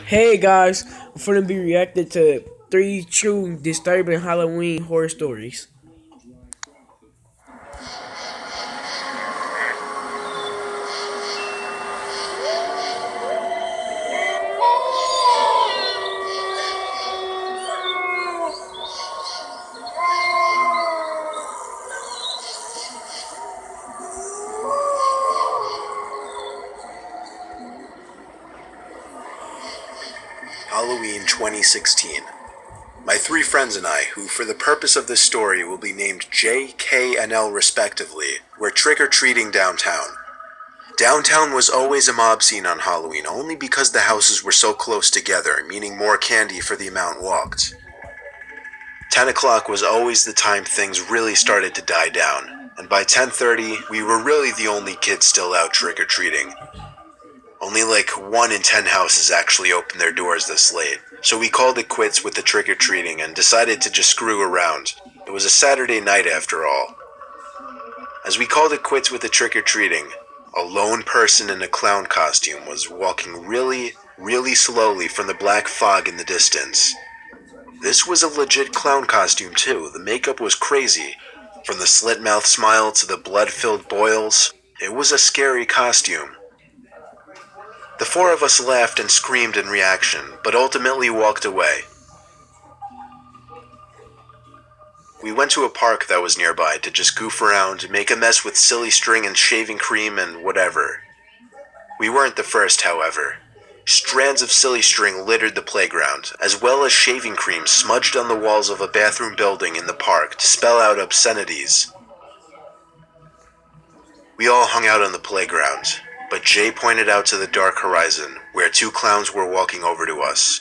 Hey guys, we're gonna be reacting to three true disturbing Halloween horror stories. Halloween 2016. My three friends and I, who for the purpose of this story will be named J, K, and L respectively, were trick-or-treating downtown. Downtown was always a mob scene on Halloween only because the houses were so close together, meaning more candy for the amount walked. 10 o'clock was always the time things really started to die down, and by 10:30 we were really the only kids still out trick-or-treating. Only like 1 in 10 houses actually open their doors this late, so we called it quits with the trick-or-treating and decided to just screw around. It was a Saturday night after all. As we called it quits with the trick-or-treating, a lone person in a clown costume was walking really slowly from the black fog in the distance. This was a legit clown costume too. The makeup was crazy. From the slit-mouth smile to the blood-filled boils, it was a scary costume. The four of us laughed and screamed in reaction, but ultimately walked away. We went to a park that was nearby to just goof around, make a mess with silly string and shaving cream and whatever. We weren't the first, however. Strands of silly string littered the playground, as well as shaving cream smudged on the walls of a bathroom building in the park to spell out obscenities. We all hung out on the playground, but Jay pointed out to the dark horizon, where two clowns were walking over to us.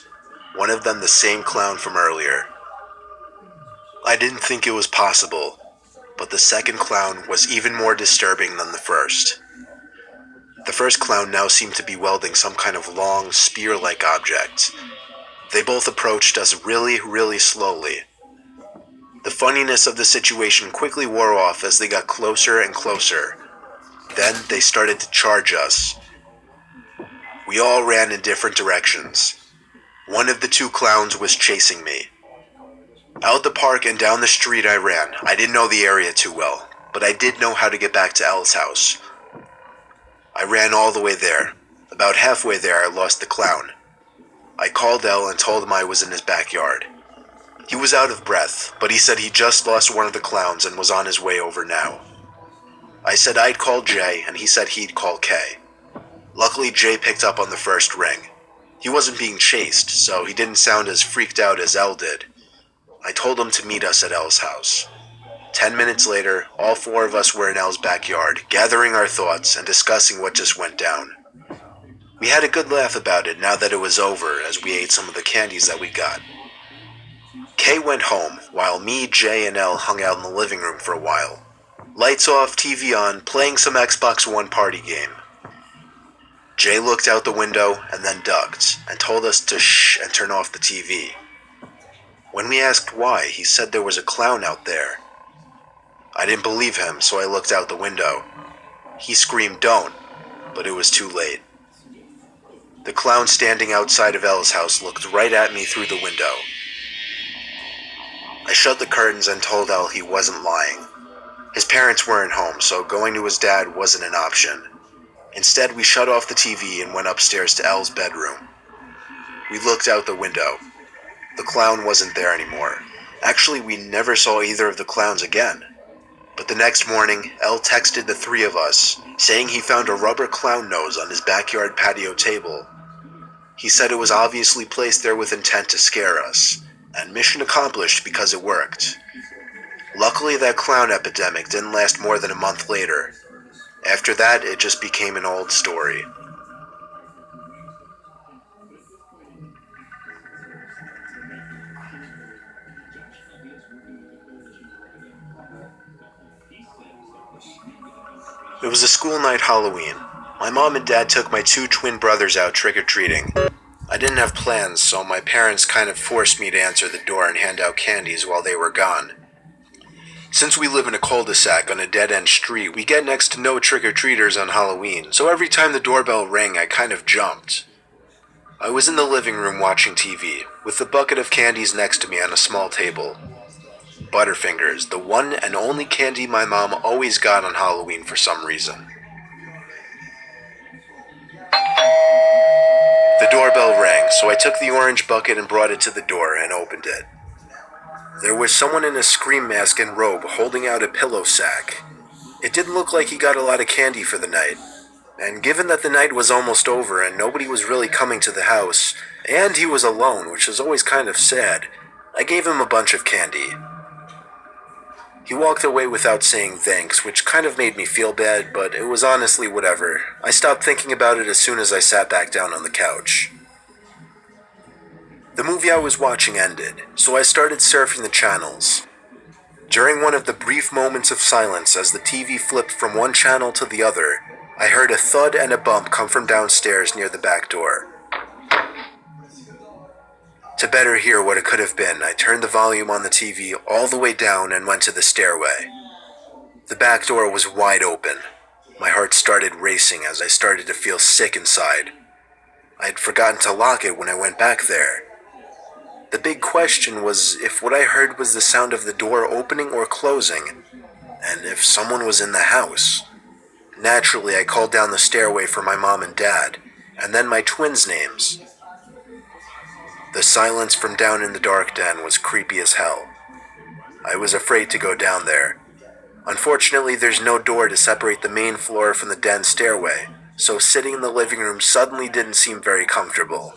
One of them the same clown from earlier. I didn't think it was possible, but the second clown was even more disturbing than the first. The first clown now seemed to be wielding some kind of long, spear-like object. They both approached us really slowly. The funniness of the situation quickly wore off as they got closer and closer. Then they started to charge us. We all ran in different directions. One of the two clowns was chasing me. Out the park and down the street I ran. I didn't know the area too well, but I did know how to get back to Elle's house. I ran all the way there. About halfway there I lost the clown. I called Elle and told him I was in his backyard. He was out of breath, but he said he just lost one of the clowns and was on his way over now. I said I'd call Jay, and he said he'd call Kay. Luckily, Jay picked up on the first ring. He wasn't being chased, so he didn't sound as freaked out as Elle did. I told him to meet us at Elle's house. 10 minutes later, all four of us were in Elle's backyard, gathering our thoughts and discussing what just went down. We had a good laugh about it now that it was over as we ate some of the candies that we got. Kay went home, while me, Jay, and Elle hung out in the living room for a while. Lights off, TV on, playing some Xbox One party game. Jay looked out the window and then ducked, and told us to shh and turn off the TV. When we asked why, he said there was a clown out there. I didn't believe him, so I looked out the window. He screamed, "Don't," but it was too late. The clown standing outside of Elle's house looked right at me through the window. I shut the curtains and told Elle he wasn't lying. His parents weren't home, so going to his dad wasn't an option. Instead, we shut off the TV and went upstairs to Elle's bedroom. We looked out the window. The clown wasn't there anymore. Actually, we never saw either of the clowns again. But the next morning, Elle texted the three of us, saying he found a rubber clown nose on his backyard patio table. He said it was obviously placed there with intent to scare us, and mission accomplished because it worked. Luckily, that clown epidemic didn't last more than a month later. After that, it just became an old story. It was a school night Halloween. My mom and dad took my two twin brothers out trick-or-treating. I didn't have plans, so my parents kind of forced me to answer the door and hand out candies while they were gone. Since we live in a cul-de-sac on a dead-end street, we get next to no trick-or-treaters on Halloween, so every time the doorbell rang I kind of jumped. I was in the living room watching TV, with a bucket of candies next to me on a small table. Butterfingers, the one and only candy my mom always got on Halloween for some reason. The doorbell rang, so I took the orange bucket and brought it to the door and opened it. There was someone in a scream mask and robe holding out a pillow sack. It didn't look like he got a lot of candy for the night. And given that the night was almost over and nobody was really coming to the house, and he was alone, which is always kind of sad, I gave him a bunch of candy. He walked away without saying thanks, which kind of made me feel bad, but it was honestly whatever. I stopped thinking about it as soon as I sat back down on the couch. The movie I was watching ended, so I started surfing the channels. During one of the brief moments of silence as the TV flipped from one channel to the other, I heard a thud and a bump come from downstairs near the back door. To better hear what it could have been, I turned the volume on the TV all the way down and went to the stairway. The back door was wide open. My heart started racing as I started to feel sick inside. I had forgotten to lock it when I went back there. The big question was if what I heard was the sound of the door opening or closing, and if someone was in the house. Naturally, I called down the stairway for my mom and dad, and then my twins' names. The silence from down in the dark den was creepy as hell. I was afraid to go down there. Unfortunately, there's no door to separate the main floor from the den stairway, so sitting in the living room suddenly didn't seem very comfortable.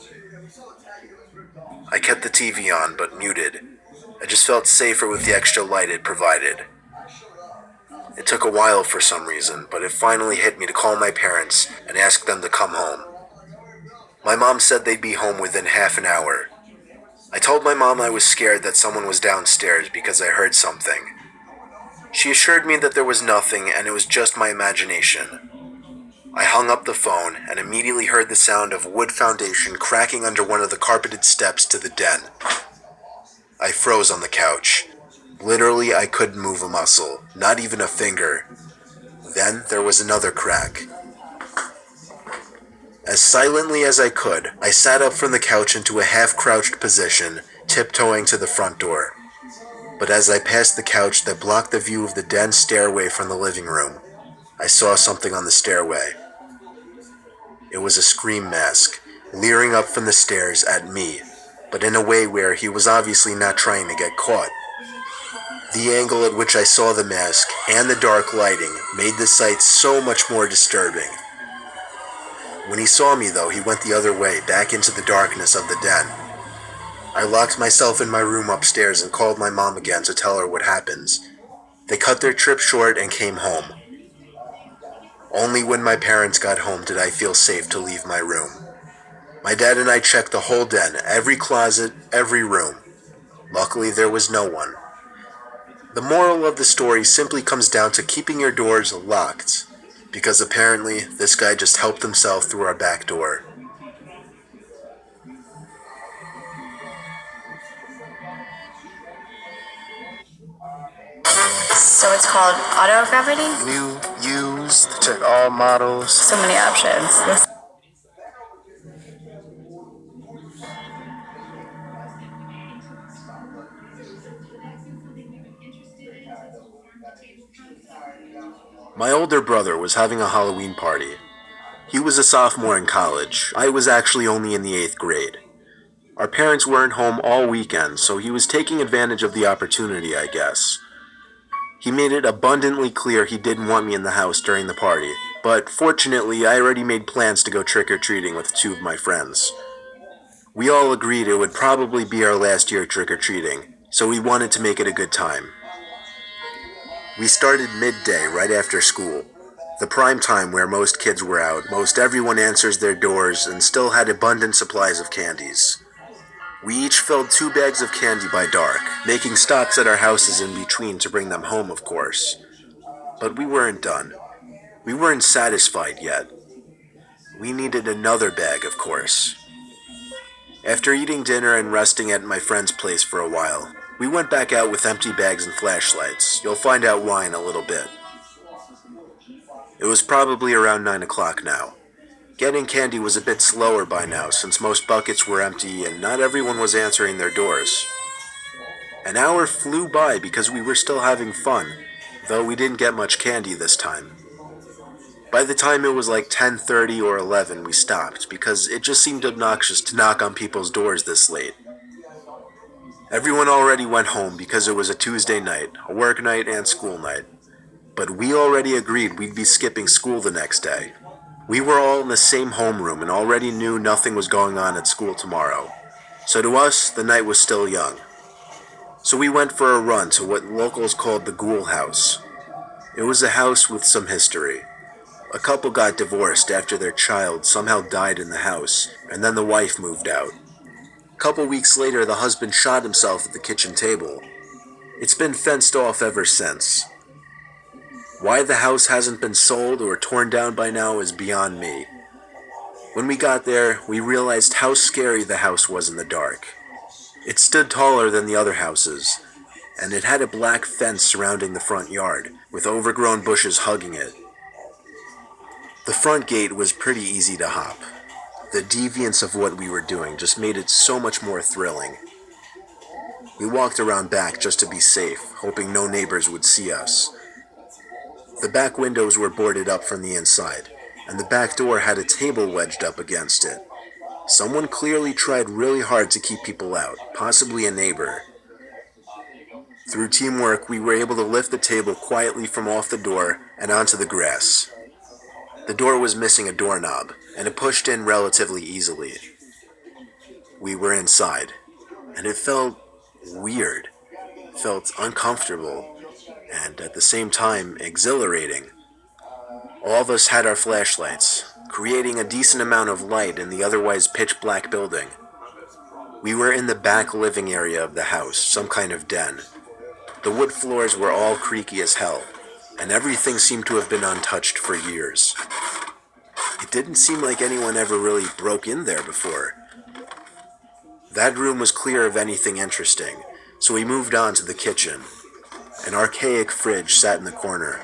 I kept the TV on, but muted. I just felt safer with the extra light it provided. It took a while for some reason, but it finally hit me to call my parents and ask them to come home. My mom said they'd be home within half an hour. I told my mom I was scared that someone was downstairs because I heard something. She assured me that there was nothing and it was just my imagination. I hung up the phone and immediately heard the sound of wood foundation cracking under one of the carpeted steps to the den. I froze on the couch. Literally, I couldn't move a muscle, not even a finger. Then there was another crack. As silently as I could, I sat up from the couch into a half-crouched position, tiptoeing to the front door. But as I passed the couch that blocked the view of the den stairway from the living room, I saw something on the stairway. It was a scream mask, leering up from the stairs at me, but in a way where he was obviously not trying to get caught. The angle at which I saw the mask and the dark lighting made the sight so much more disturbing. When he saw me, though, he went the other way, back into the darkness of the den. I locked myself in my room upstairs and called my mom again to tell her what happens. They cut their trip short and came home. Only when my parents got home did I feel safe to leave my room. My dad and I checked the whole den, every closet, every room. Luckily, there was no one. The moral of the story simply comes down to keeping your doors locked, because apparently this guy just helped himself through our back door. So it's called autogravity? New, used, check all models. So many options. My older brother was having a Halloween party. He was a sophomore in college. I was actually only in the 8th grade. Our parents weren't home all weekend, so he was taking advantage of the opportunity, I guess. He made it abundantly clear he didn't want me in the house during the party, but fortunately I already made plans to go trick-or-treating with 2 of my friends. We all agreed it would probably be our last year trick-or-treating, so we wanted to make it a good time. We started midday right after school, the prime time where most kids were out, most everyone answers their doors, and still had abundant supplies of candies. We each filled 2 bags of candy by dark, making stops at our houses in between to bring them home, of course. But we weren't done. We weren't satisfied yet. We needed another bag, of course. After eating dinner and resting at my friend's place for a while, we went back out with empty bags and flashlights. You'll find out why in a little bit. It was probably around 9 o'clock now. Getting candy was a bit slower by now since most buckets were empty and not everyone was answering their doors. An hour flew by because we were still having fun, though we didn't get much candy this time. By the time it was like 10:30 or 11, we stopped because it just seemed obnoxious to knock on people's doors this late. Everyone already went home because it was a Tuesday night, a work night and school night. But we already agreed we'd be skipping school the next day. We were all in the same homeroom and already knew nothing was going on at school tomorrow. So to us, the night was still young. So we went for a run to what locals called the Ghoul House. It was a house with some history. A couple got divorced after their child somehow died in the house, and then the wife moved out. A couple weeks later, the husband shot himself at the kitchen table. It's been fenced off ever since. Why the house hasn't been sold or torn down by now is beyond me. When we got there, we realized how scary the house was in the dark. It stood taller than the other houses, and it had a black fence surrounding the front yard, with overgrown bushes hugging it. The front gate was pretty easy to hop. The deviance of what we were doing just made it so much more thrilling. We walked around back just to be safe, hoping no neighbors would see us. The back windows were boarded up from the inside, and the back door had a table wedged up against it. Someone clearly tried really hard to keep people out, possibly a neighbor. Through teamwork, we were able to lift the table quietly from off the door and onto the grass. The door was missing a doorknob, and it pushed in relatively easily. We were inside, and it felt weird, felt uncomfortable, and at the same time exhilarating. All of us had our flashlights, creating a decent amount of light in the otherwise pitch-black building. We were in the back living area of the house, some kind of den. The wood floors were all creaky as hell, and everything seemed to have been untouched for years. It didn't seem like anyone ever really broke in there before. That room was clear of anything interesting, so we moved on to the kitchen. An archaic fridge sat in the corner.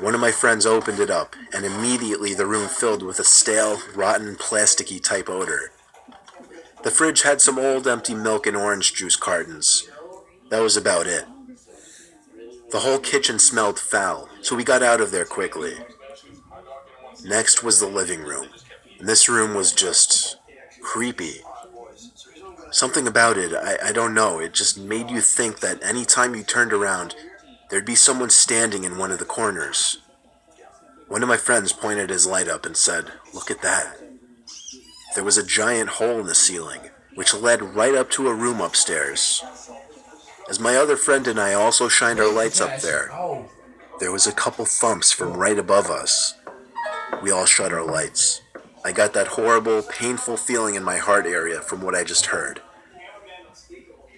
One of my friends opened it up, and immediately the room filled with a stale, rotten, plasticky type odor. The fridge had some old empty milk and orange juice cartons. That was about it. The whole kitchen smelled foul, so we got out of there quickly. Next was the living room, and this room was just creepy. Something about it, I don't know, it just made you think that any time you turned around, there'd be someone standing in one of the corners. One of my friends pointed his light up and said, "Look at that." There was a giant hole in the ceiling, which led right up to a room upstairs. As my other friend and I also shined our lights up there was a couple thumps from right above us. We all shut our lights. I got that horrible, painful feeling in my heart area from what I just heard.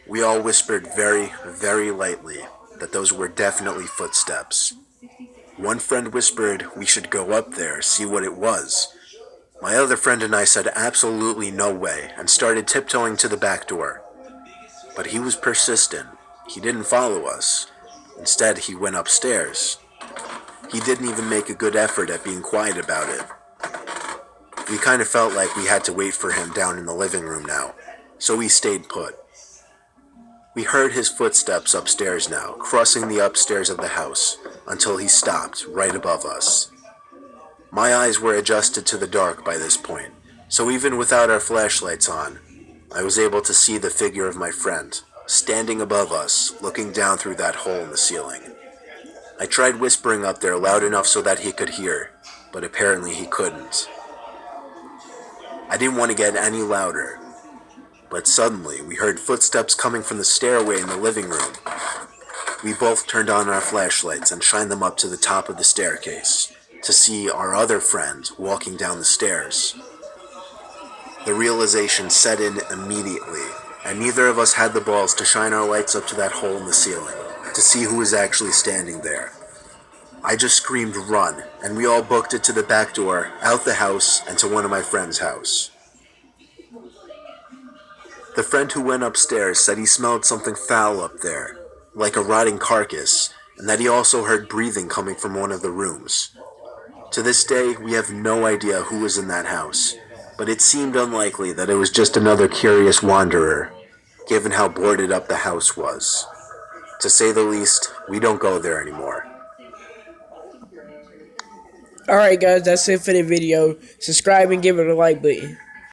We all whispered very, very lightly that those were definitely footsteps. One friend whispered we should go up there, see what it was. My other friend and I said absolutely no way and started tiptoeing to the back door. But he was persistent. He didn't follow us. Instead, he went upstairs. He didn't even make a good effort at being quiet about it. We kind of felt like we had to wait for him down in the living room now, so we stayed put. We heard his footsteps upstairs now, crossing the upstairs of the house, until he stopped right above us. My eyes were adjusted to the dark by this point, so even without our flashlights on, I was able to see the figure of my friend, standing above us, looking down through that hole in the ceiling. I tried whispering up there loud enough so that he could hear, but apparently he couldn't. I didn't want to get any louder, but suddenly we heard footsteps coming from the stairway in the living room. We both turned on our flashlights and shined them up to the top of the staircase to see our other friend walking down the stairs. The realization set in immediately, and neither of us had the balls to shine our lights up to that hole in the ceiling to see who was actually standing there. I just screamed run, and we all booked it to the back door, out the house, and to one of my friend's house. The friend who went upstairs said he smelled something foul up there, like a rotting carcass, and that he also heard breathing coming from one of the rooms. To this day, we have no idea who was in that house, but it seemed unlikely that it was just another curious wanderer, given how boarded up the house was. To say the least, we don't go there anymore. Alright guys, that's it for the video. Subscribe and give it a like button.